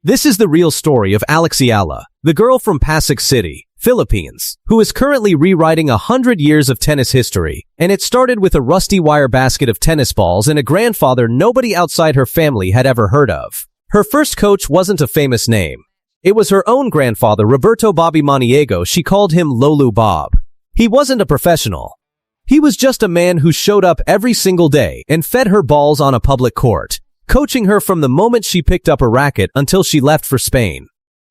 This is the real story of Alex Eala, the girl from Pasig City, Philippines, who is currently rewriting 100 years of tennis history, and it started with a rusty wire basket of tennis balls and a grandfather nobody outside her family had ever heard of. Her first coach wasn't a famous name. It was her own grandfather, Roberto Bobby Maniego. She called him Lolu Bob. He wasn't a professional. He was just a man who showed up every single day and fed her balls on a public court, coaching her from the moment she picked up a racket until she left for Spain.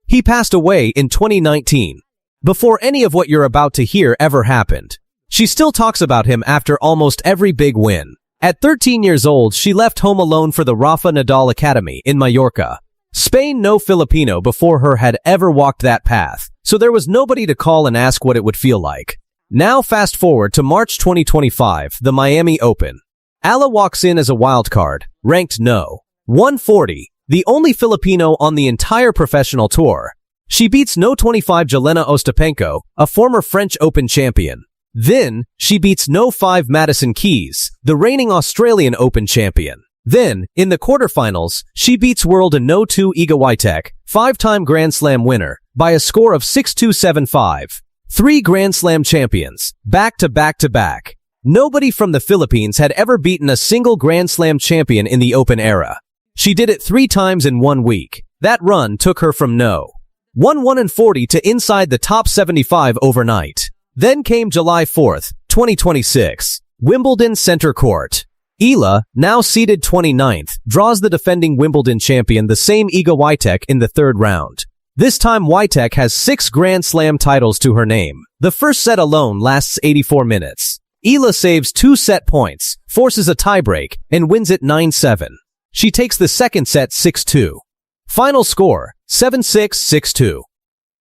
He passed away in 2019, before any of what you're about to hear ever happened. She still talks about him after almost every big win. At 13 years old, she left home alone for the Rafa Nadal Academy in Mallorca, Spain. No Filipino before her had ever walked that path, so there was nobody to call and ask what it would feel like. Now fast forward to March 2025, the Miami Open. Eala walks in as a wildcard, ranked No. 140, the only Filipino on the entire professional tour. She beats No. 25 Jelena Ostapenko, a former French Open champion. Then, she beats No. 5 Madison Keys, the reigning Australian Open champion. Then, in the quarterfinals, she beats world No. 2 Iga Świątek, five-time Grand Slam winner, by a score of 6-2, 7-5. 3 Grand Slam champions, back-to-back-to-back. Nobody from the Philippines had ever beaten a single Grand Slam champion in the Open era. She did it 3 times in 1 week. That run took her from No. 140 to inside the top 75 overnight. Then came July 4th, 2026, Wimbledon Center Court. Eala, now seeded 29th, draws the defending Wimbledon champion, the same Iga Świątek, in the third round. This time Świątek has 6 Grand Slam titles to her name. The first set alone lasts 84 minutes. Eala saves 2 set points, forces a tiebreak, and wins it 9-7. She takes the second set 6-2. Final score, 7-6, 6-2.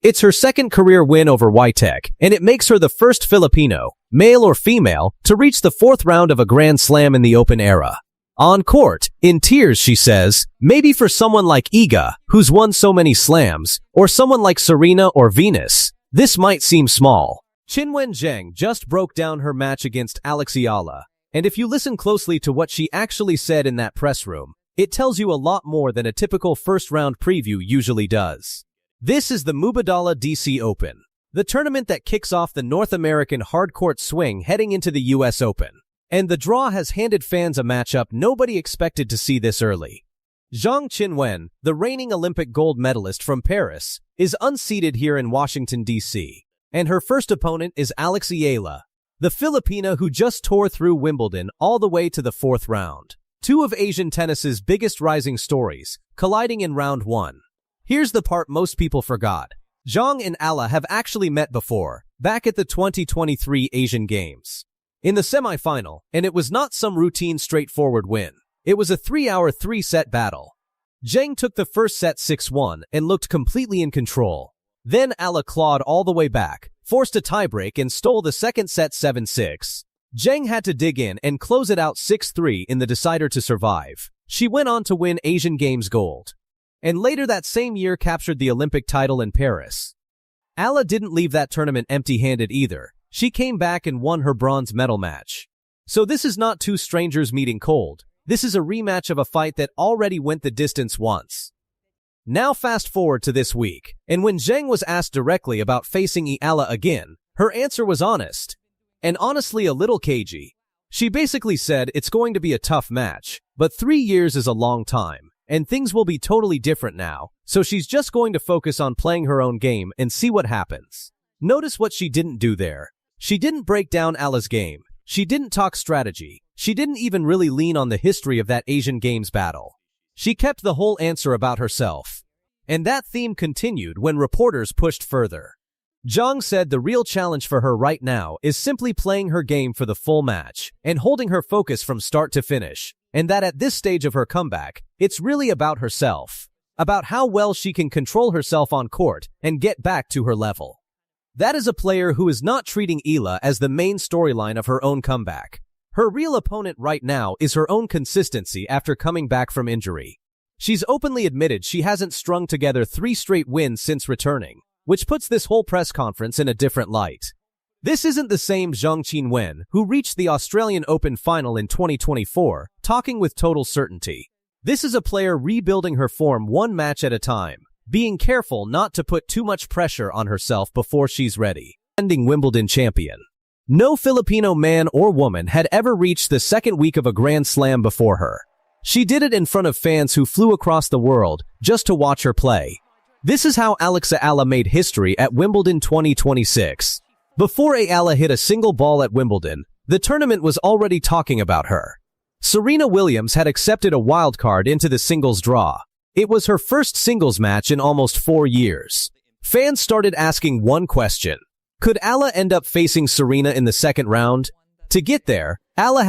It's her second career win over Świątek, and it makes her the first Filipino, male or female, to reach the 4th round of a Grand Slam in the Open era. On court, in tears, she says, maybe for someone like Iga, who's won so many slams, or someone like Serena or Venus, this might seem small. Qinwen Zheng just broke down her match against Alex Eala, and if you listen closely to what she actually said in that press room, it tells you a lot more than a typical first-round preview usually does. This is the Mubadala DC Open, the tournament that kicks off the North American hardcourt swing heading into the US Open. And the draw has handed fans a matchup nobody expected to see this early. Zheng Qinwen, the reigning Olympic gold medalist from Paris, is unseeded here in Washington, D.C., and her first opponent is Alex Eala, the Filipina who just tore through Wimbledon all the way to the 4th round. 2 of Asian tennis's biggest rising stories, colliding in round 1. Here's the part most people forgot. Zheng and Eala have actually met before, back at the 2023 Asian Games. In the semifinal, and it was not some routine straightforward win. It was a 3-hour 3-set battle. Zheng took the first set 6-1 and looked completely in control. Then Eala clawed all the way back, forced a tiebreak and stole the second set 7-6. Zheng had to dig in and close it out 6-3 in the decider to survive. She went on to win Asian Games gold, and later that same year captured the Olympic title in Paris. Eala didn't leave that tournament empty-handed either. She came back and won her bronze medal match. So this is not 2 strangers meeting cold. This is a rematch of a fight that already went the distance once. Now fast forward to this week, and when Zheng was asked directly about facing Eala again, her answer was honest. And honestly a little cagey. She basically said it's going to be a tough match, but 3 years is a long time, and things will be totally different now, so she's just going to focus on playing her own game and see what happens. Notice what she didn't do there. She didn't break down Eala's game. She didn't talk strategy. She didn't even really lean on the history of that Asian Games battle. She kept the whole answer about herself. And that theme continued when reporters pushed further. Zheng said the real challenge for her right now is simply playing her game for the full match and holding her focus from start to finish, and that at this stage of her comeback, it's really about herself, about how well she can control herself on court and get back to her level. That is a player who is not treating Eala as the main storyline of her own comeback. Her real opponent right now is her own consistency after coming back from injury. She's openly admitted she hasn't strung together 3 straight wins since returning, which puts this whole press conference in a different light. This isn't the same Zheng Qinwen who reached the Australian Open final in 2024, talking with total certainty. This is a player rebuilding her form one match at a time, being careful not to put too much pressure on herself before she's ready. Defending Wimbledon champion. No Filipino man or woman had ever reached the second week of a Grand Slam before her. She did it in front of fans who flew across the world just to watch her play. This is how Alex Eala made history at Wimbledon 2026. Before Eala hit a single ball at Wimbledon, the tournament was already talking about her. Serena Williams had accepted a wildcard into the singles draw. It was her first singles match in almost 4 years. Fans started asking one question. Could Eala end up facing Serena in the second round? To get there, Eala had